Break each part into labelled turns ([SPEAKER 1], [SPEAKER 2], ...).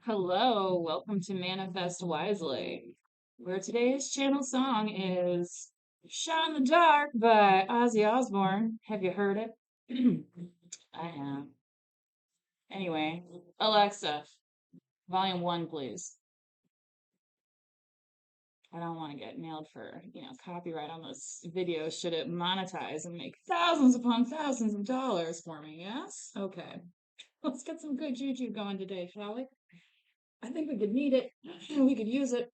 [SPEAKER 1] Hello, welcome to Manifest Wisely, where today's channel song is Shot in the Dark by Ozzy Osbourne. Have you heard it? I have. Anyway, Alexa, volume 1, please. I don't want to get nailed for, copyright on this video should it monetize and make thousands upon thousands of dollars for me, yes? Okay. Let's get some good juju going today, shall we? I think we could need it. We could use it.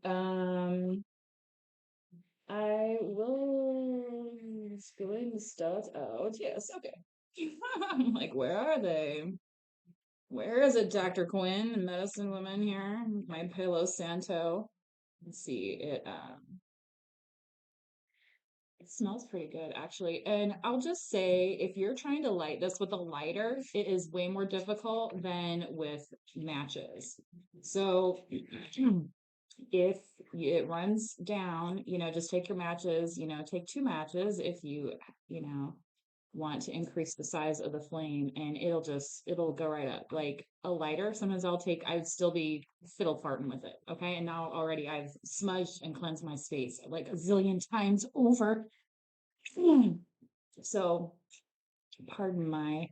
[SPEAKER 1] I will spilling stuff out. Yes, okay. I'm like, where are they? Where is it, Dr. Quinn, medicine woman here? My Palo Santo. Let's see. It smells pretty good, actually. And I'll just say, if you're trying to light this with a lighter, it is way more difficult than with matches. So if it runs down, just take your matches, take 2 matches if you know, want to increase the size of the flame and it'll go right up. Like a lighter, sometimes I'd still be fiddle farting with it. Okay. And now already I've smudged and cleansed my space like a zillion times over. So pardon my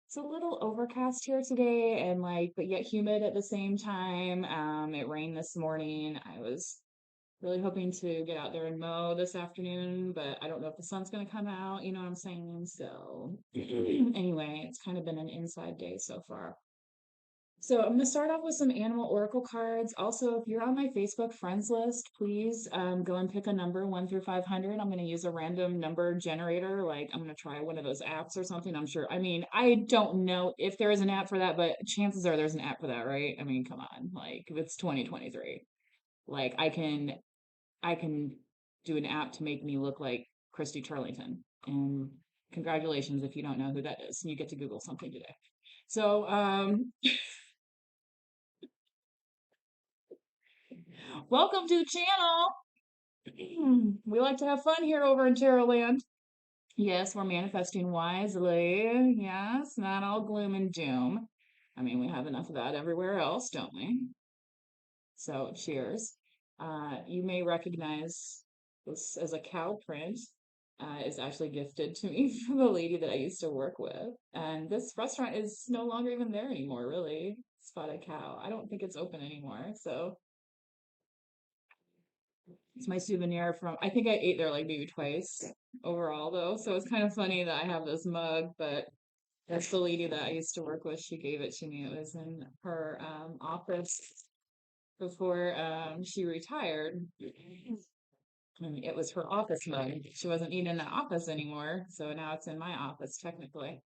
[SPEAKER 1] it's a little overcast here today and but yet humid at the same time. It rained this morning. I was really hoping to get out there and mow this afternoon, but I don't know if the sun's going to come out. You know what I'm saying? So, anyway, it's kind of been an inside day so far. So, I'm going to start off with some animal oracle cards. Also, if you're on my Facebook friends list, please go and pick a number 1 through 500. I'm going to use a random number generator. Like, I'm going to try one of those apps or something. I'm sure. I mean, I don't know if there is an app for that, but chances are there's an app for that, right? I mean, come on. Like, it's 2023. Like, I can do an app to make me look like Christy Turlington. And congratulations if you don't know who that is. You get to Google something today. So, welcome to the channel. We like to have fun here over in Terrorland. Yes, we're manifesting wisely. Yes, not all gloom and doom. I mean, we have enough of that everywhere else, don't we? So, cheers. You may recognize this as a cow print. Is actually gifted to me from the lady that I used to work with. And this restaurant is no longer even there anymore, really. Spotted Cow. I don't think it's open anymore. So it's my souvenir from, I think I ate there like maybe twice overall, though. So it's kind of funny that I have this mug, but that's the lady that I used to work with. She gave it to me. It was in her office before she retired. And it was her office mug. She wasn't even in the office anymore. So now it's in my office, technically,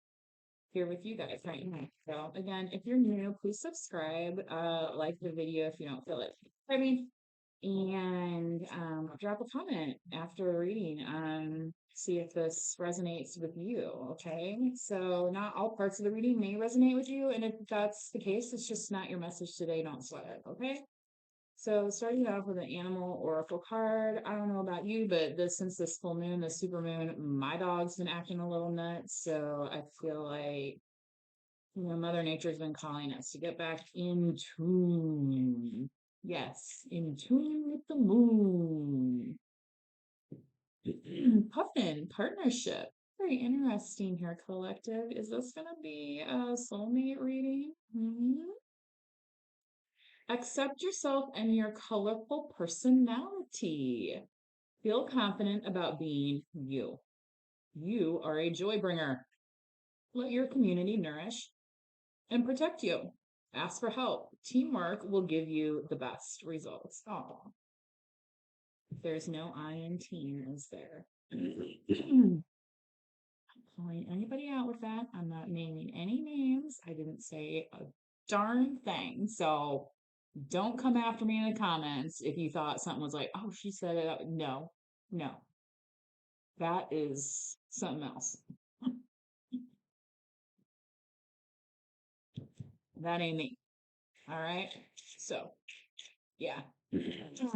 [SPEAKER 1] here with you guys right now. So again, if you're new, please subscribe, like the video if you don't feel it. I mean, and drop a comment after reading. See if this resonates with you. Okay, so not all parts of the reading may resonate with you, and if that's the case, it's just not your message today. Don't sweat it. Okay. So starting off with an animal oracle card. I don't know about you, but since this full moon, the super moon, my dog's been acting a little nuts. So I feel like Mother Nature's been calling us to get back in tune. Yes, in tune with the moon. Puffin partnership. Very interesting here, collective. Is this going to be a soulmate reading? Accept yourself and your colorful personality. Feel confident about being you. You are a joy bringer. Let your community nourish and protect you. Ask for help. Teamwork will give you the best results. Oh, there's no I in team, is there? I'm calling anybody out with that. I'm not naming any names. I didn't say a darn thing. So don't come after me in the comments if you thought something was like, oh, she said it. No, no. That is something else. That ain't me. All right. So, yeah.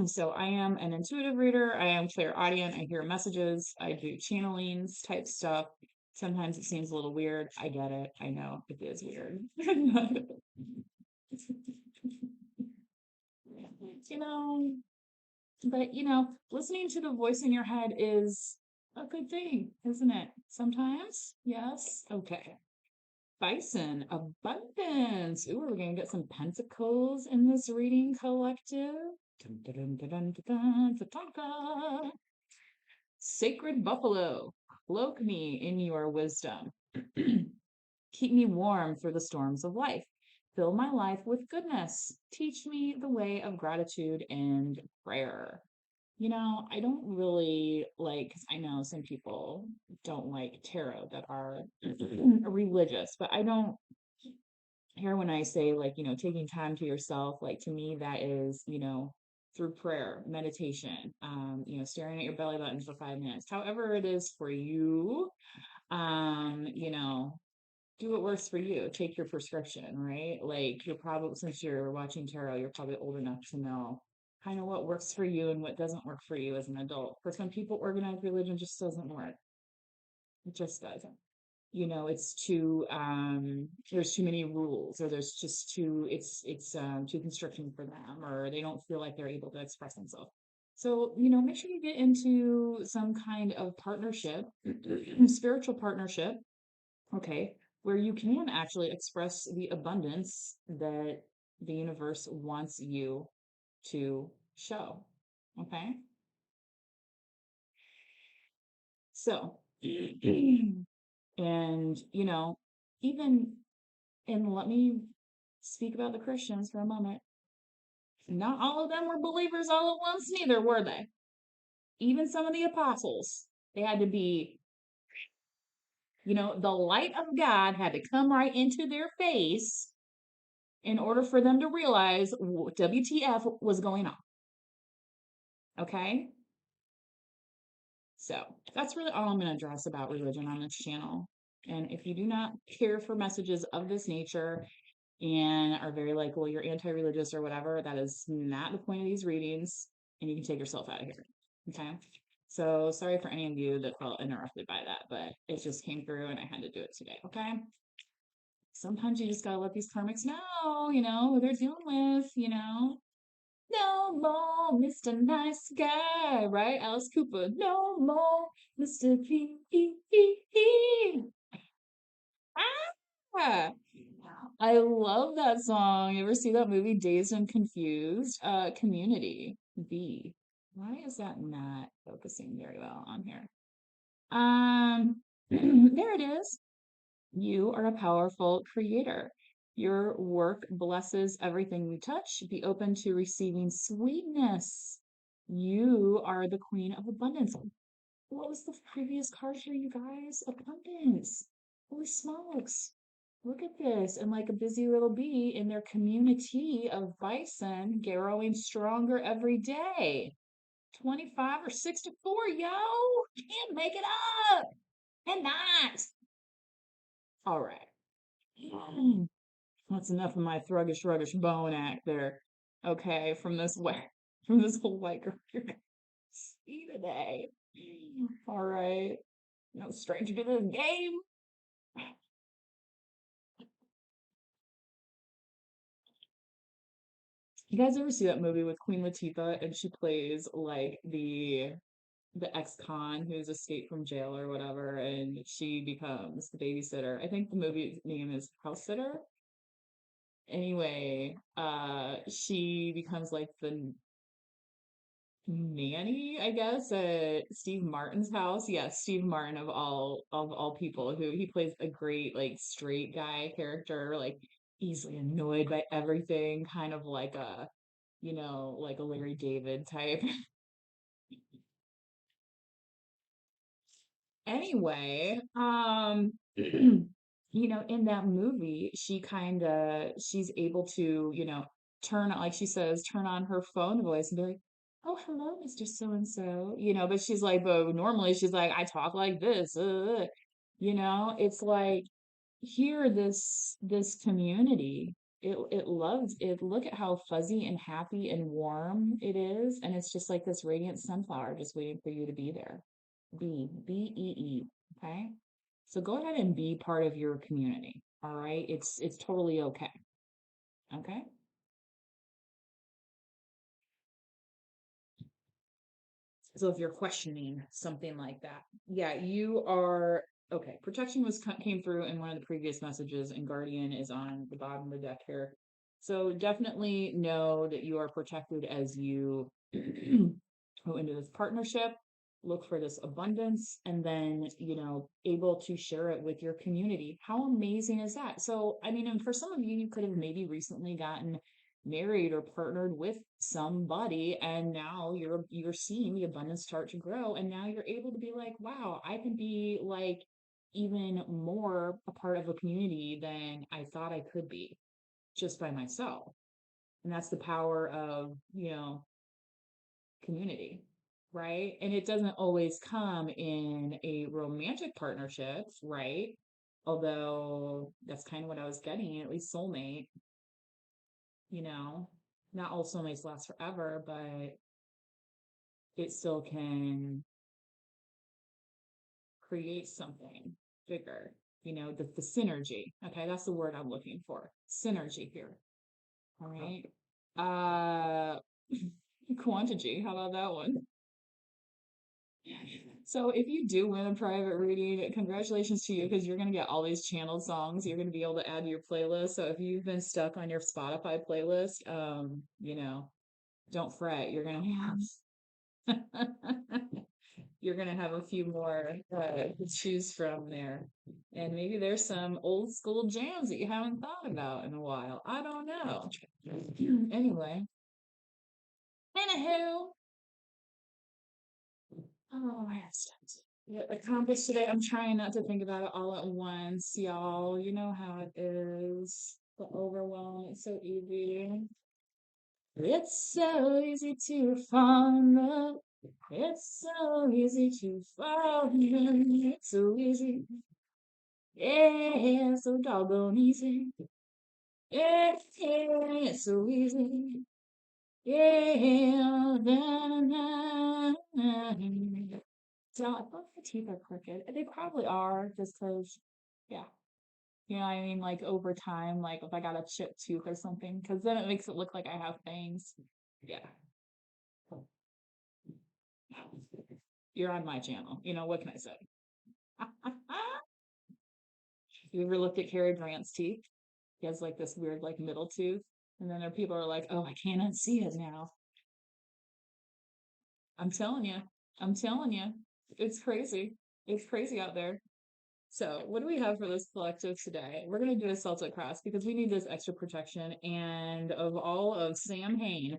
[SPEAKER 1] So, I am an intuitive reader. I am clairaudient. I hear messages. I do channelings type stuff. Sometimes it seems a little weird. I get it. I know it is weird. but listening to the voice in your head is a good thing, isn't it? Sometimes. Yes. Okay. Bison, abundance. Ooh, we're gonna get some pentacles in this reading collective. Dun, dun, dun, dun, dun, dun, dun, dun, dun. Sacred buffalo, cloak me in your wisdom. Keep me warm through the storms of life. Fill my life with goodness. Teach me the way of gratitude and prayer. I don't really like, 'cause I know some people don't like tarot that are religious, but I don't hear when I say, like, taking time to yourself, like, to me, that is, through prayer, meditation, staring at your belly button for 5 minutes, however it is for you, um, you know, do what works for you. Take your prescription, right? Like, you're probably, since you're watching tarot, you're probably old enough to know kind of what works for you and what doesn't work for you as an adult. For some people, organized religion just doesn't work. It just doesn't. It's too there's too many rules, or there's just it's too constricting for them, or they don't feel like they're able to express themselves. So, make sure you get into some kind of partnership, spiritual partnership, okay, where you can actually express the abundance that the universe wants you to show. Okay. So, and, even, and let me speak about the Christians for a moment. Not all of them were believers all at once, neither were they. Even some of the apostles, they had to be, the light of God had to come right into their face in order for them to realize WTF was going on. Okay? So that's really all I'm going to address about religion on this channel. And if you do not care for messages of this nature and are very like, well, you're anti religious or whatever, that is not the point of these readings. And you can take yourself out of here. Okay? So sorry for any of you that felt interrupted by that, but it just came through and I had to do it today. Okay? Sometimes you just gotta let these karmics know, who they're dealing with. No more Mr. Nice Guy, right? Alice Cooper. No more Mr. P. Ah, I love that song. You ever see that movie Dazed and Confused? Community B. Why is that not focusing very well on here? There it is. You are a powerful creator. Your work blesses everything we touch. Be open to receiving sweetness. You are the queen of abundance. What was the previous card for you guys? Abundance. Holy smokes. Look at this. And like a busy little bee in their community of bison, growing stronger every day. 25 or 64, yo. Can't make it up. Cannot. All right. That's enough of my ruggish bone act there. Okay, from this whole white girl you're gonna see today. All right. No stranger to this game. You guys ever see that movie with Queen Latifah and she plays like the ex-con who's escaped from jail or whatever, and she becomes the babysitter. I think the movie name is House Sitter. Anyway, she becomes like the nanny, I guess, at Steve Martin's house. Yes, Steve Martin of all people, who he plays a great like straight guy character, like easily annoyed by everything, kind of like like a Larry David type. Anyway, in that movie, she's able to, turn, like she says, turn on her phone voice and be like, "Oh, hello, Mr. So and so," but she's like, but normally she's like, "I talk like this." It's like here, this community, it loves it. Look at how fuzzy and happy and warm it is, and it's just like this radiant sunflower just waiting for you to be there. B-E-E. Okay. So go ahead and be part of your community. All right. It's totally okay. Okay. So if you're questioning something like that, yeah, you are okay. Protection came through in one of the previous messages, and Guardian is on the bottom of the deck here. So definitely know that you are protected as you go into this partnership. Look for this abundance, and then able to share it with your community. How amazing is that? So, I mean, and for some of you, you could have maybe recently gotten married or partnered with somebody, and now you're seeing the abundance start to grow, and now you're able to be like, wow, I can be like even more a part of a community than I thought I could be just by myself. And that's the power of community, right? And it doesn't always come in a romantic partnership, right? Although that's kind of what I was getting, at least soulmate. you know, Not all soulmates last forever, but it still can create something bigger. The synergy. Okay, that's the word I'm looking for. Synergy here. All right. Uh, quantity. How about that one? So if you do win a private reading, congratulations to you because you're going to get all these channeled songs. You're going to be able to add to your playlist. So if you've been stuck on your Spotify playlist, don't fret. You're gonna have a few more to choose from there, and maybe there's some old school jams that you haven't thought about in a while. I don't know. Anyway, anywho, oh, I have stuff to get accomplished today. I'm trying not to think about it all at once, y'all. You know how it is. The overwhelm. It's so easy. It's so easy to fall in love. It's so easy to fall in love. It's so easy. Yeah, so doggone easy. Yeah, yeah, it's so easy. Yeah, na, na, na, na. So I thought my teeth are crooked. They probably are, just because, yeah. You know what I mean? Like over time, like if I got a chipped tooth or something, because then it makes it look like I have fangs. Yeah. You're on my channel. What can I say? You ever looked at Cary Grant's teeth? He has like this weird like middle tooth. And then there are people are like, oh, I can't unsee it now. I'm telling you. I'm telling you. It's crazy. It's crazy out there. So, what do we have for this collective today? We're going to do a Celtic cross because we need this extra protection. And of all of Sam Hain,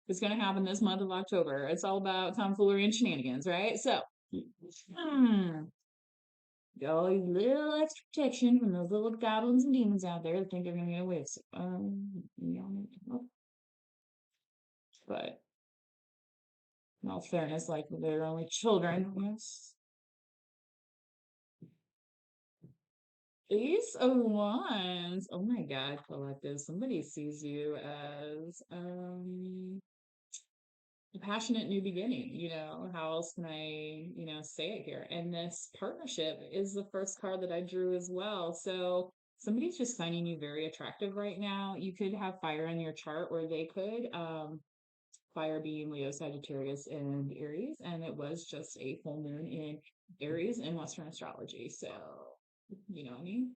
[SPEAKER 1] it's going to happen this month of October. It's all about tomfoolery and shenanigans, right? So, hmm, got all these little extra protection from those little goblins and demons out there that think they're going to get away with. But in all fairness, like they're only children. Yes. Ace of Wands. Oh my God, collective. Somebody sees you as a passionate new beginning. How else can I, say it here? And this partnership is the first card that I drew as well. So somebody's just finding you very attractive right now. You could have fire in your chart, or they could. Fire being Leo, Sagittarius, and Aries, and it was just a full moon in Aries in Western astrology. So, you know what I mean?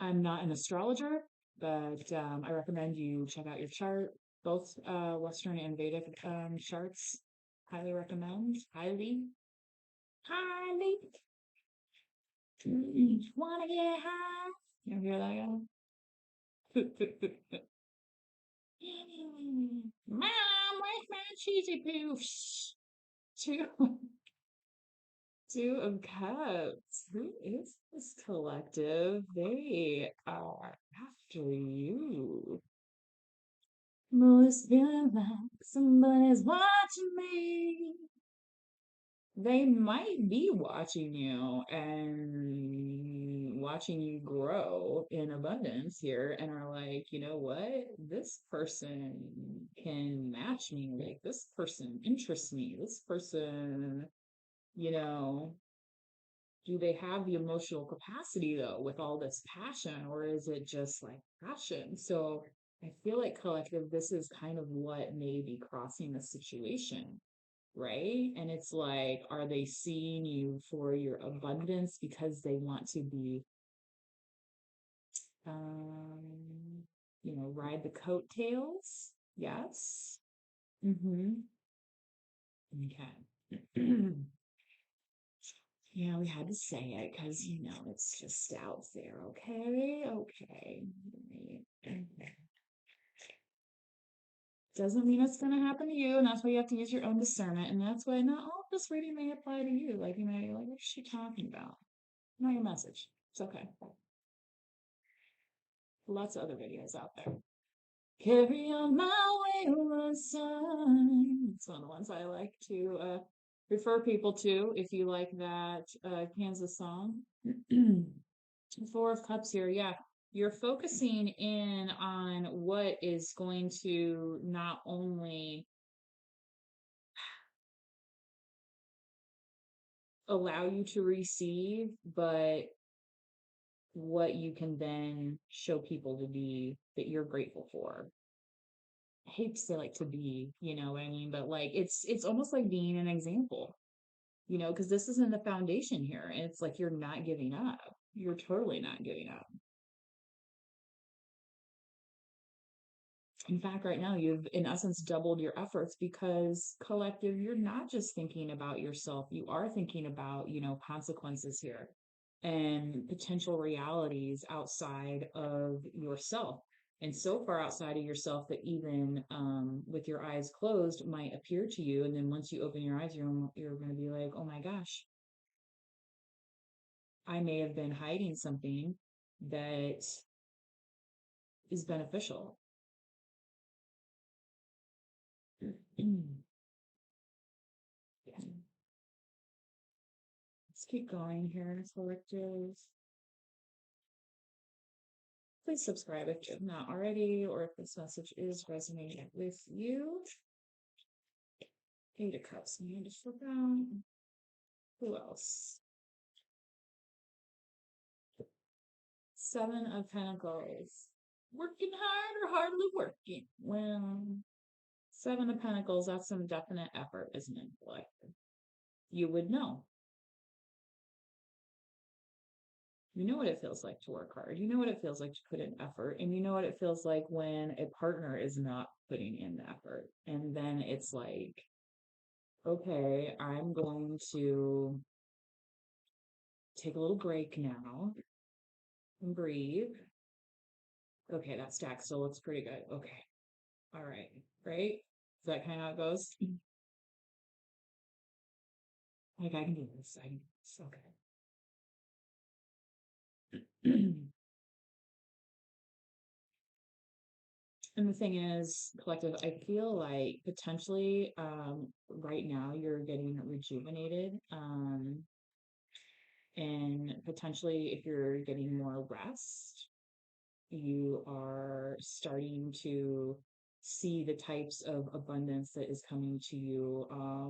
[SPEAKER 1] I'm not an astrologer, but I recommend you check out your chart, both Western and Vedic charts. Highly recommend. Highly, highly. Wanna get high? You hear that guy? Mom, where's my cheesy poofs? Two, two of cups. Who is this collective? They are after you. Most feeling like somebody's watching me. They might be watching you and watching you grow in abundance here and are like, you know what? This person can match me. Like, this person interests me. This person, you know, do they have the emotional capacity though with all this passion, or is it just like passion? So I feel like collective, this is kind of what may be crossing the situation, right? And it's like, are they seeing you for your abundance because they want to be, um, ride the coattails? Yes. Mm-hmm. Okay. Yeah, we had to say it because, it's just out there. Okay. Okay. Right. Doesn't mean it's going to happen to you. And that's why you have to use your own discernment. And that's why not all of this reading may apply to you. Like, you're like, what's she talking about? Not your message. It's okay. Lots of other videos out there. Carry on my wayward son. It's one of the ones I like to refer people to if you like that Kansas song. Four of Cups here. Yeah. You're focusing in on what is going to not only allow you to receive, but what you can then show people to be that you're grateful for. I hate to say like to be, you know what I mean? But like it's almost like being an example, because this isn't the foundation here. And it's like you're not giving up. You're totally not giving up. In fact, right now you've in essence doubled your efforts because collective, you're not just thinking about yourself, you are thinking about, consequences here and potential realities outside of yourself. And so far outside of yourself that even with your eyes closed might appear to you. And then once you open your eyes, you're going to be like, oh my gosh, I may have been hiding something that is beneficial. Yeah. Let's keep going here, collective. Please subscribe if you have not already, or if this message is resonating with you. Eight of Cups, and just forgot. Who else? Seven of Pentacles. Working hard or hardly working? Well, Seven of Pentacles, that's some definite effort, isn't it? Like, you would know. You know what it feels like to work hard. You know what it feels like to put in effort. And you know what it feels like when a partner is not putting in the effort. And then it's like, okay, I'm going to take a little break now and breathe. Okay, that stack still looks pretty good. Okay. All right. Right? Is that kind of how it goes? Like, I can do this. I can do this. Okay. And the thing is, collective, I feel like potentially right now you're getting rejuvenated. And potentially if you're getting more rest, you are starting to see the types of abundance that is coming to you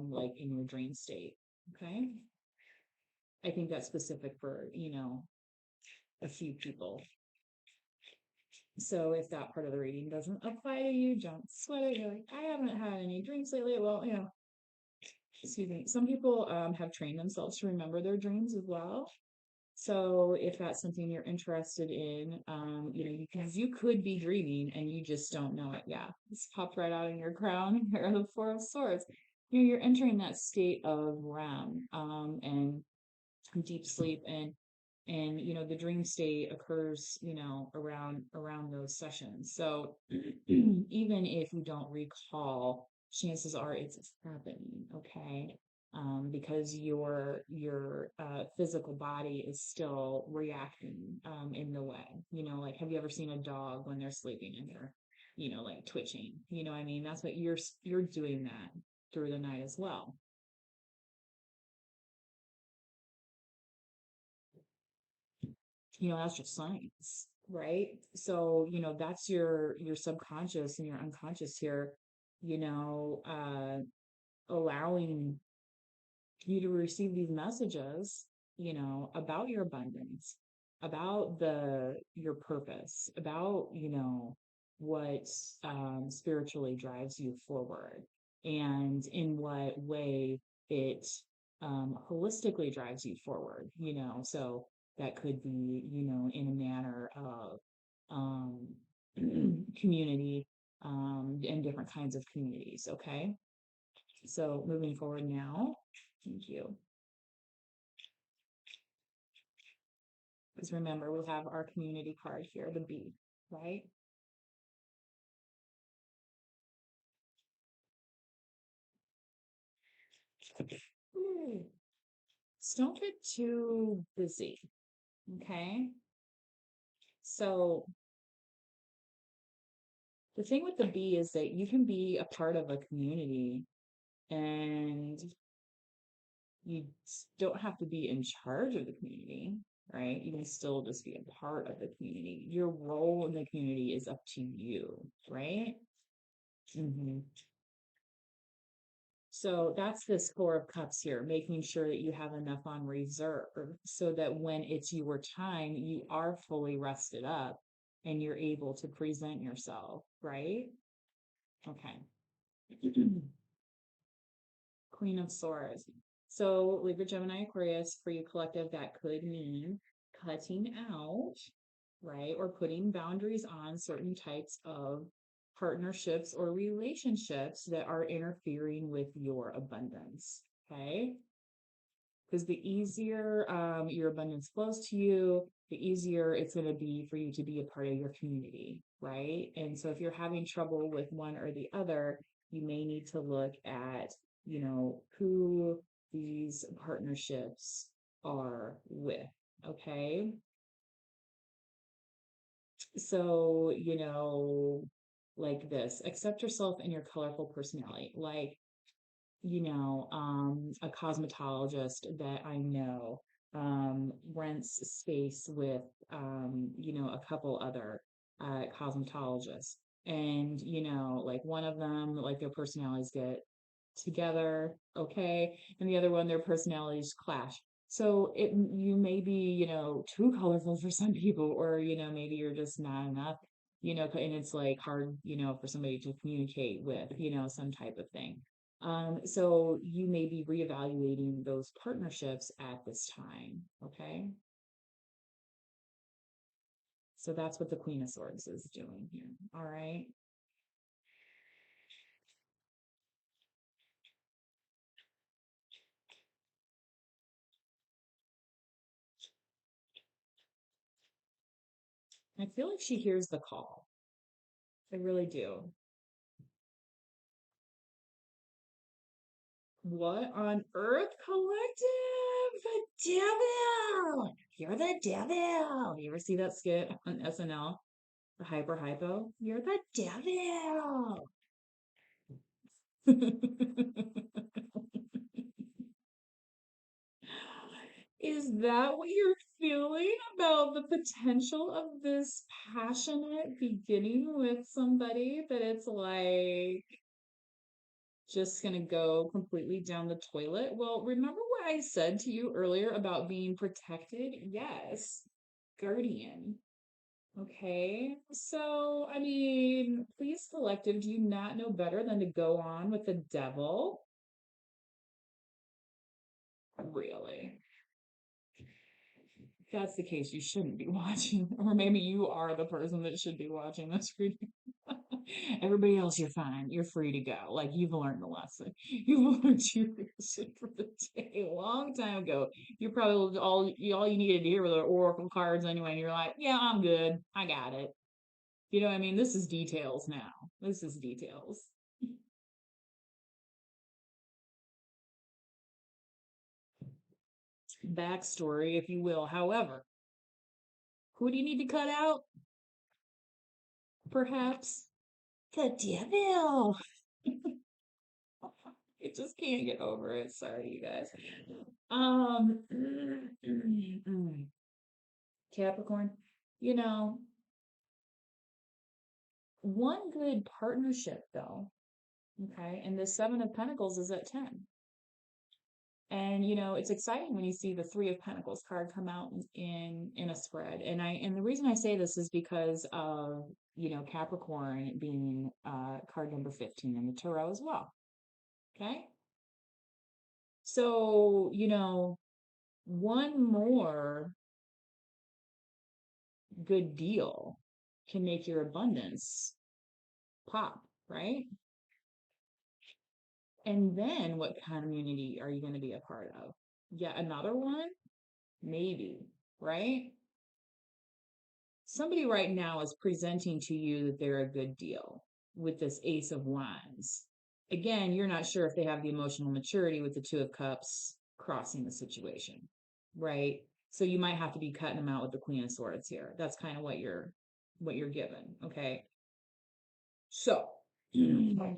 [SPEAKER 1] like in your dream state. Okay. I think that's specific for, a few people. So if that part of the reading doesn't apply to you, don't sweat it. You're like, I haven't had any dreams lately. Well, excuse me. Some people have trained themselves to remember their dreams as well. So if that's something you're interested in, because you could be dreaming and you just don't know it. Yeah, it's popped right out in your crown. Here, the Four of Swords. You're entering that state of REM and deep sleep, and the dream state occurs around those sessions. So even if you don't recall, chances are it's happening. Okay. Because your physical body is still reacting in the way. Like, have you ever seen a dog when they're sleeping and they're like twitching? What I mean? That's what you're doing that through the night as well. That's just science, right? So that's your subconscious and your unconscious here, you know uh allowing you to receive these messages, about your abundance, about your purpose, about what spiritually drives you forward, and in what way it holistically drives you forward, so that could be, in a manner of um, community, and different kinds of communities. Okay. So moving forward now, thank you. Because remember, we have our community card here, the B, right? Ooh. So don't get too busy. Okay. So the thing with the B is that you can be a part of a community and you don't have to be in charge of the community, right? You can still just be a part of the community. Your role in the community is up to you, right? Hmm. So that's this Four of Cups here, making sure that you have enough on reserve so that when it's your time, you are fully rested up and you're able to present yourself, right? Okay. Queen of Swords. So Libra, Gemini, Aquarius, for you collective, that could mean cutting out, right? Or putting boundaries on certain types of partnerships or relationships that are interfering with your abundance. Okay. Because the easier your abundance flows to you, the easier it's going to be for you to be a part of your community, right? And so if you're having trouble with one or the other, you may need to look at, who these partnerships are with. Okay. So, like this, accept yourself and your colorful personality. Like, a cosmetologist that I know rents space with, a couple other cosmetologists. And, like one of them, like their personalities get together, okay, and the other one, their personalities clash. So you may be, too colorful for some people, or maybe you're just not enough, and it's like hard, for somebody to communicate with, some type of thing. So you may be reevaluating those partnerships at this time, okay? So that's what the Queen of Swords is doing here. All right. I feel like she hears the call. I really do. What on earth, collective? The devil! You're the devil! You ever see that skit on SNL? The Hyper Hypo? You're the devil! Is that what you're feeling about the potential of this passionate beginning with somebody that it's like just gonna go completely down the toilet? Well, remember what I said to you earlier about being protected? Yes, guardian. Okay, so I mean, please, collective, do you not know better than to go on with the devil? Really? If that's the case, you shouldn't be watching, or maybe you are the person that should be watching this reading. Everybody else, you're fine. You're free to go. Like you've learned the lesson. You've learned your lesson for the day a long time ago. You probably all you needed to hear were the oracle cards anyway, and you're like, yeah, I'm good. I got it. You know what I mean? This is details now. This is details. Backstory, if you will. However, who do you need to cut out? Perhaps the devil. It just can't get over it. Sorry, you guys. Um, Capricorn, you know, one good partnership though, okay, and the Seven of Pentacles is at 10. And it's exciting when you see the Three of Pentacles card come out in a spread. And the reason I say this is because of Capricorn being card number 15 in the tarot as well. Okay. So, one more good deal can make your abundance pop, right? And then what community are you going to be a part of? Yet another one? Maybe, right? Somebody right now is presenting to you that they're a good deal with this Ace of Wands. Again, you're not sure if they have the emotional maturity with the Two of Cups crossing the situation, right? So you might have to be cutting them out with the Queen of Swords here. That's kind of what you're given, okay? So, I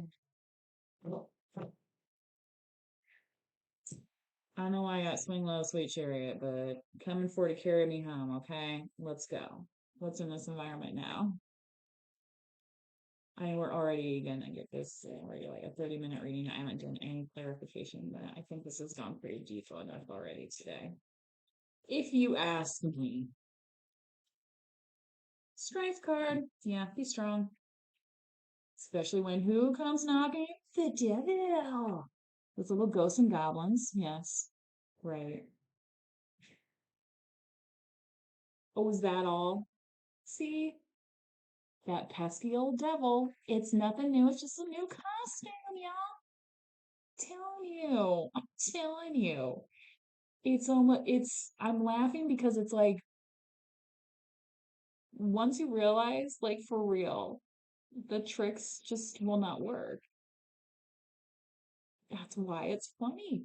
[SPEAKER 1] know I got swing low, sweet chariot, but coming for to carry me home, okay? Let's go. What's in this environment now? I mean, we're already gonna get this already like a 30-minute reading. I haven't done any clarification, but I think this has gone pretty deep enough already today. If you ask me, strength card, yeah, be strong. Especially when who comes knocking? The devil. Those little ghosts and goblins, yes. Right. Oh, is that all? See? That pesky old devil. It's nothing new, it's just a new costume, y'all. I'm telling you. I'm laughing because it's like once you realize, like for real, the tricks just will not work. That's why it's funny.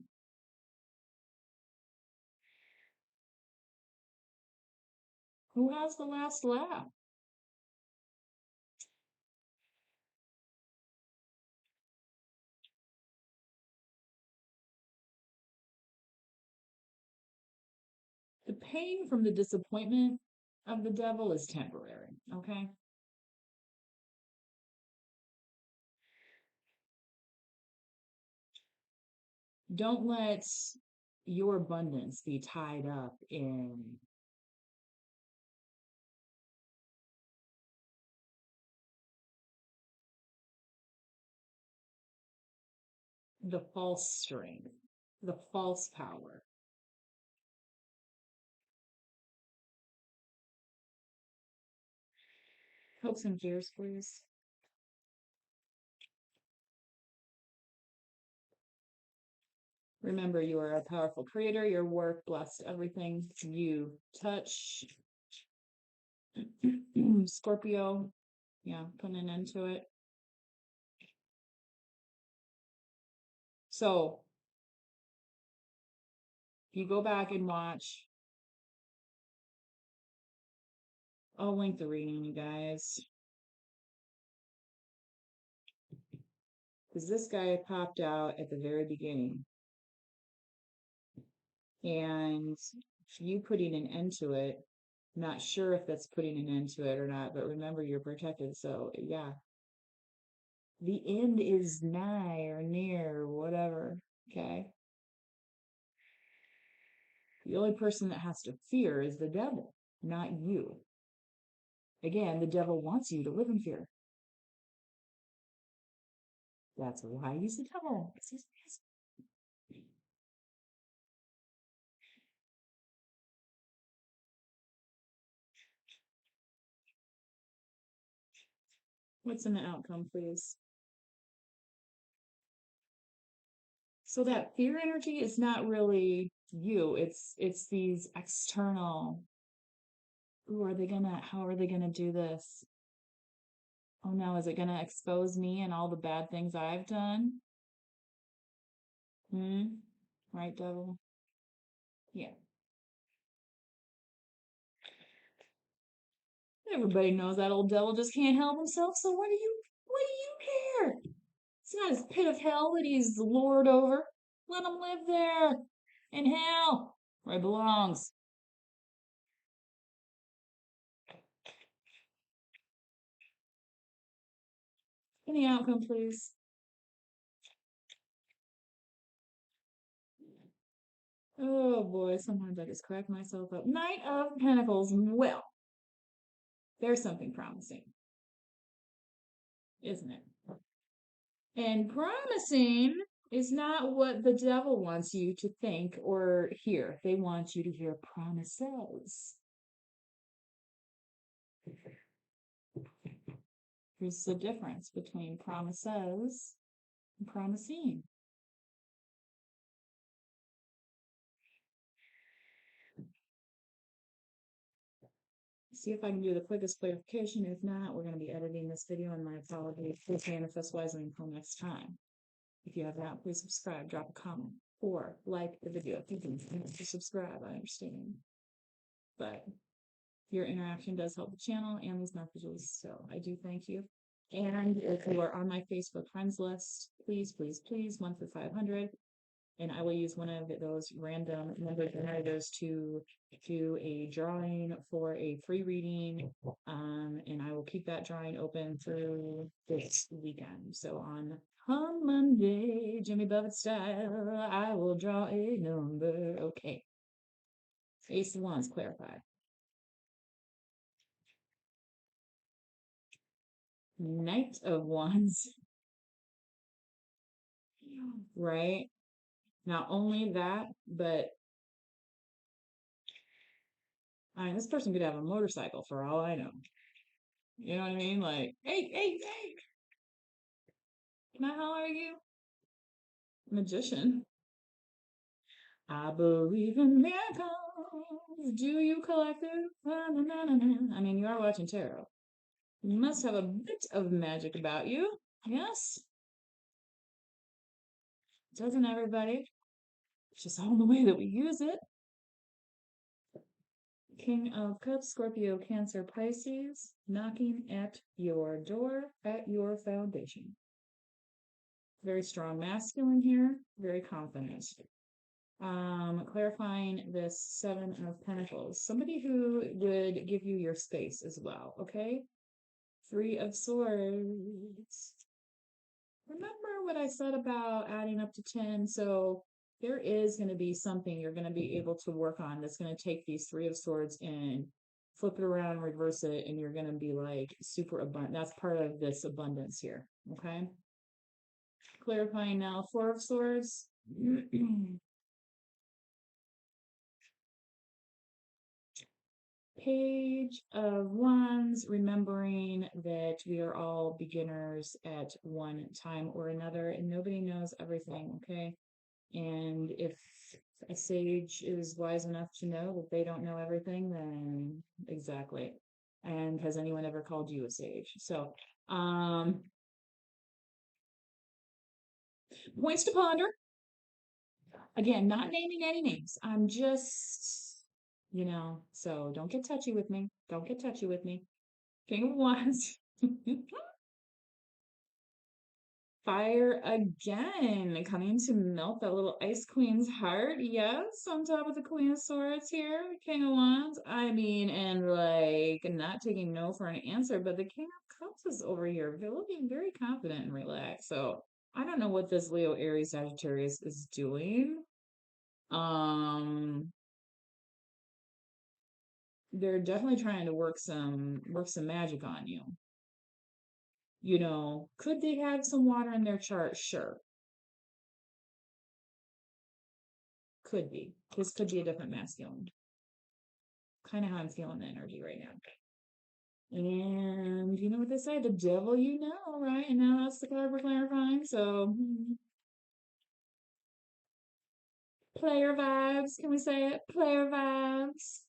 [SPEAKER 1] Who has the last laugh? The pain from the disappointment of the devil is temporary, okay? Don't let your abundance be tied up in the false strength, the false power. Hopes and fears, please. Remember, you are a powerful creator. Your work blessed everything you touch. Scorpio, yeah, putting an end to it. So, if you go back and watch, I'll link the reading, you guys. Because this guy popped out at the very beginning. And you putting an end to it, not sure if that's putting an end to it or not, but remember you're protected. So, yeah, the end is nigh or near or whatever. Okay. The only person that has to fear is the devil, not you. Again, the devil wants you to live in fear. That's why he's the devil. What's in the outcome, please? So that fear energy is not really you. It's these external. How are they gonna do this? Oh no, is it gonna expose me and all the bad things I've done? Hmm? Right, devil? Yeah. Everybody knows that old devil just can't help himself, so what do you care? It's not his pit of hell that he's lord over. Let him live there in hell where he belongs. Any outcome, please. Oh boy, sometimes I just crack myself up. Knight of Pentacles. Well, there's something promising, isn't it? And promising is not what the devil wants you to think or hear. They want you to hear promises. There's the difference between promises and promising. See if I can do the quickest clarification. If not, we're going to be editing this video, and my apologies. Please manifest wisely until next time. If you have not, please subscribe, drop a comment, or like the video. If you can subscribe, I understand. But your interaction does help the channel and these messages, so I do thank you. And if you are on my Facebook friends list, please, please, please, 1 for 500. And I will use one of those random number generators to do a drawing for a free reading. And I will keep that drawing open through this weekend. So on Monday, Jimmy Buffett style, I will draw a number. Okay. Ace of Wands clarified. Knight of Wands. Right? Not only that, but I mean, this person could have a motorcycle for all I know. You know what I mean? Like, hey, hey, hey, can I holler at you? Magician. I believe in miracles. Do you collective? Na, na, na, na, na. I mean, you are watching tarot. You must have a bit of magic about you. Yes? Doesn't everybody? It's just all in the way that we use it. King of Cups, Scorpio, Cancer, Pisces, knocking at your door, at your foundation. Very strong masculine here, very confident. Clarifying this Seven of Pentacles. Somebody who would give you your space as well, okay? Three of Swords. Remember what I said about adding up to 10? So there is going to be something you're going to be able to work on that's going to take these Three of Swords and flip it around, reverse it, and you're going to be like super abundant. That's part of this abundance here, okay? Clarifying now, Four of Swords. Page of Wands, remembering that we are all beginners at one time or another, and nobody knows everything, okay? And if a sage is wise enough to know that they don't know everything, then exactly. And has anyone ever called you a sage? So, points to ponder. Again, not naming any names. I'm just, so don't get touchy with me. Don't get touchy with me. King of Wands. Fire again, coming to melt that little Ice Queen's heart. Yes, on top of the Queen of Swords here, King of Wands. I mean, and like, not taking no for an answer, but the King of Cups is over here, looking very confident and relaxed. So I don't know what this Leo, Aries, Sagittarius is doing. Um, they're definitely trying to work some magic on you. Could they have some water in their chart? Sure. Could be. This could be a different masculine. Kind of how I'm feeling the energy right now. And you know what they say? The devil you know, right? And now that's the card we're clarifying. So, player vibes. Can we say it? Player vibes.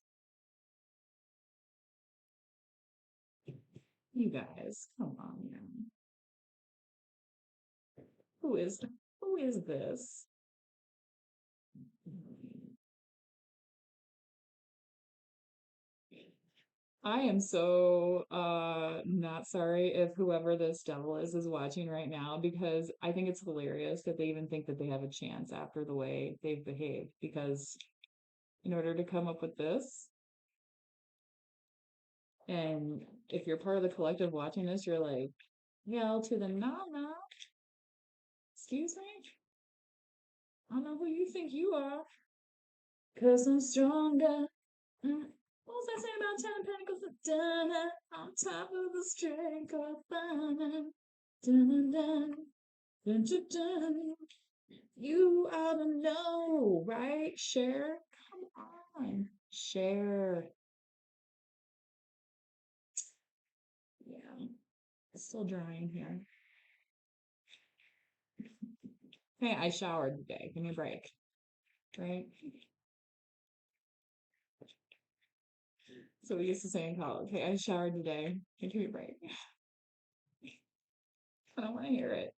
[SPEAKER 1] You guys, come on, man. Who is this? I am so not sorry if whoever this devil is watching right now, because I think it's hilarious that they even think that they have a chance after the way they've behaved, because in order to come up with this, and if you're part of the collective watching this, you're like, hell to the no, no. Excuse me? I don't know who you think you are. 'Cause I'm stronger. What was I saying about 10 of Pentacles? Dun, on top of the strength of fun. Dun, dun, dun, dun, dun, dun. You ought to know, right? Share. Come on. Share. Yeah. It's still drying here. Hey, I showered today. Give me a break. Right? So we used to say in college, hey, I showered today. Give me a break. I don't want to hear it.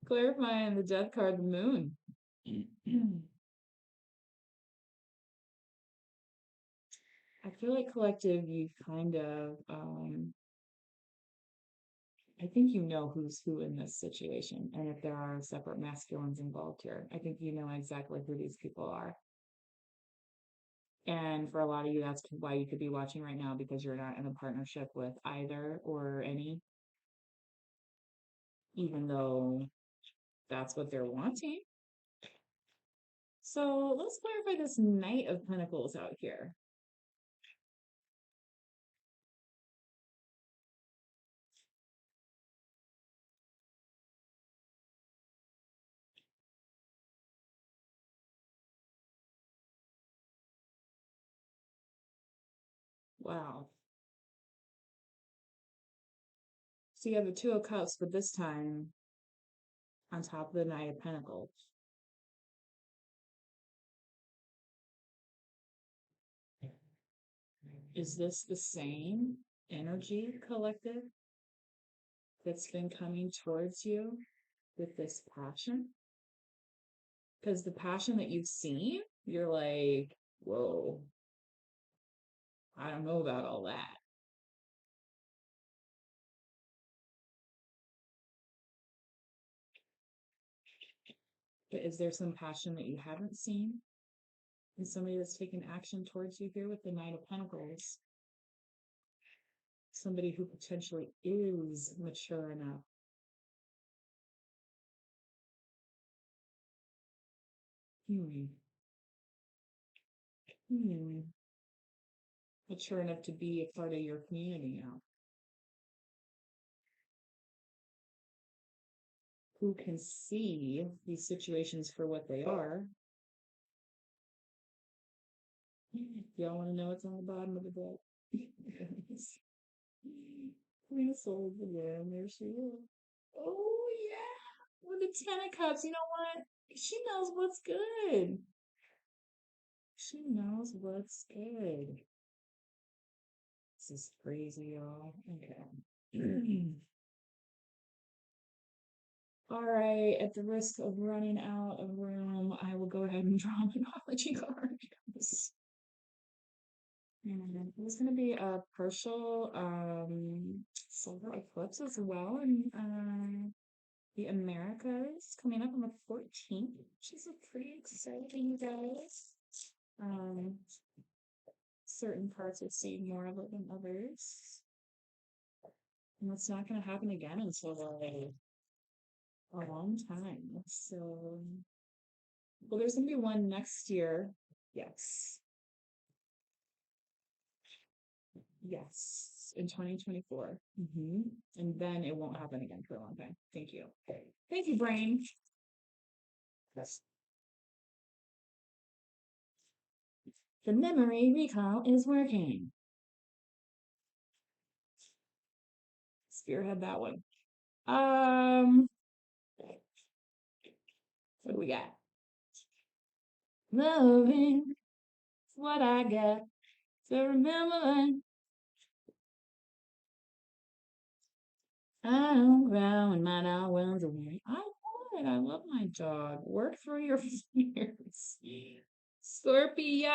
[SPEAKER 1] Clarifying the death card, the moon. I feel like collective, you kind of, I think you know who's who in this situation. And if there are separate masculines involved here, I think you know exactly who these people are. And for a lot of you, that's why you could be watching right now because you're not in a partnership with either or any, even though that's what they're wanting. So let's clarify this Knight of Pentacles out here. Wow. So you have the Two of Cups, but this time on top of the Knight of Pentacles. Is this the same energy collective that's been coming towards you with this passion? Because the passion that you've seen, you're like, whoa, I don't know about all that. But is there some passion that you haven't seen? And somebody that's taken action towards you here with the Knight of Pentacles? Somebody who potentially is mature enough. Hmm. Hmm. Mature enough to be a part of your community now. Who can see these situations for what they are. Y'all want to know what's on the bottom of the deck? Queen of Swords again. There she is. Oh, yeah. With the Ten of Cups. You know what? She knows what's good. She knows what's good. This is crazy, y'all. Okay. All right. At the risk of running out of room, I will go ahead and draw an apology card. And there's going to be a partial solar eclipse as well in the Americas coming up on the 14th, which is a pretty exciting day. Um, certain parts will see more of it than others. And it's not going to happen again until a long time. So, well, there's going to be one next year. Yes. Yes, in 2024. And then it won't happen again for a long time. Thank you. Thank you, brain. Yes. The memory recall is working. Spearhead that one. What do we got? Loving what I got. So remembering I don't cry when my dog runs away. I would. I love my dog. Work through your fears. Scorpio.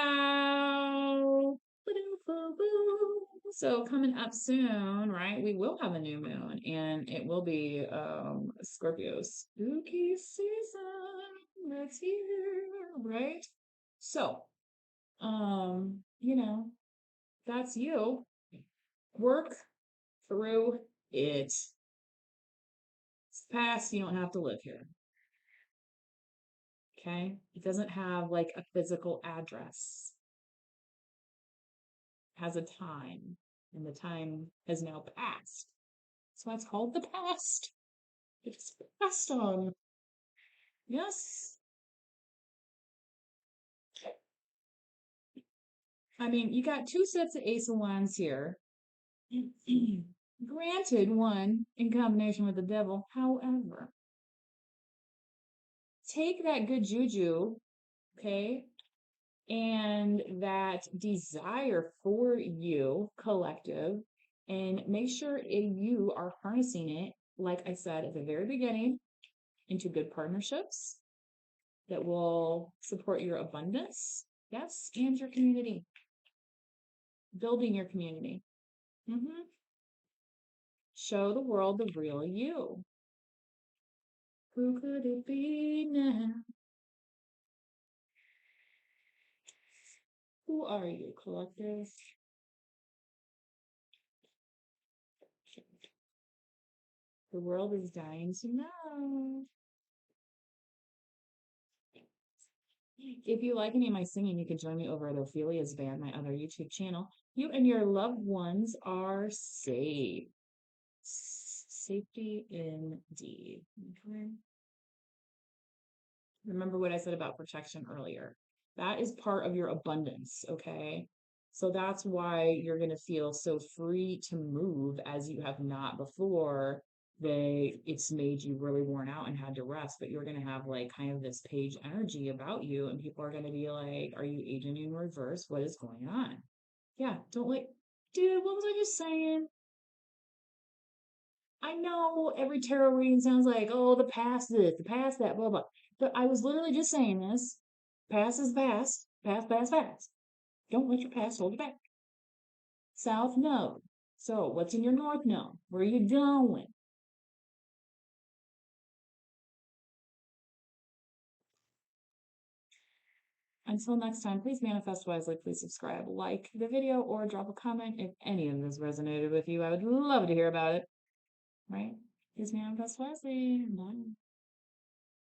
[SPEAKER 1] So coming up soon, right? We will have a new moon and it will be Scorpio spooky season. That's here, right? So, you know, that's you. Work through it. It's past, you don't have to live here. Okay. It doesn't have like a physical address. It has a time, and the time has now passed. That's why it's called the past. It's passed on. Yes. I mean, you got two sets of Ace of Wands here. Granted, one in combination with the devil. However, take that good juju, okay, and that desire for you, collective, and make sure you are harnessing it, like I said at the very beginning, into good partnerships that will support your abundance, yes, and your community, building your community. Show the world the real you. Who could it be now? Who are you, collective? The world is dying to know. If you like any of my singing, you can join me over at Ophelia's Band, my other YouTube channel. You and your loved ones are safe. Safety indeed. Okay. Remember what I said about protection earlier. That is part of your abundance, okay? So that's why you're going to feel so free to move as you have not before. It's made you really worn out and had to rest, but you're going to have like kind of this page energy about you, and people are going to be like, are you aging in reverse? What is going on? Yeah, don't like, dude, what was I just saying? I know every tarot reading sounds like, oh, the past this, the past that, blah, blah. But I was literally just saying this. Past is past. Past, past, past. Don't let your past hold you back. South node. So what's in your north node? Where are you going? Until next time, please manifest wisely. Please subscribe, like the video, or drop a comment if any of this resonated with you. I would love to hear about it. Right? Please manifest wisely. Bye.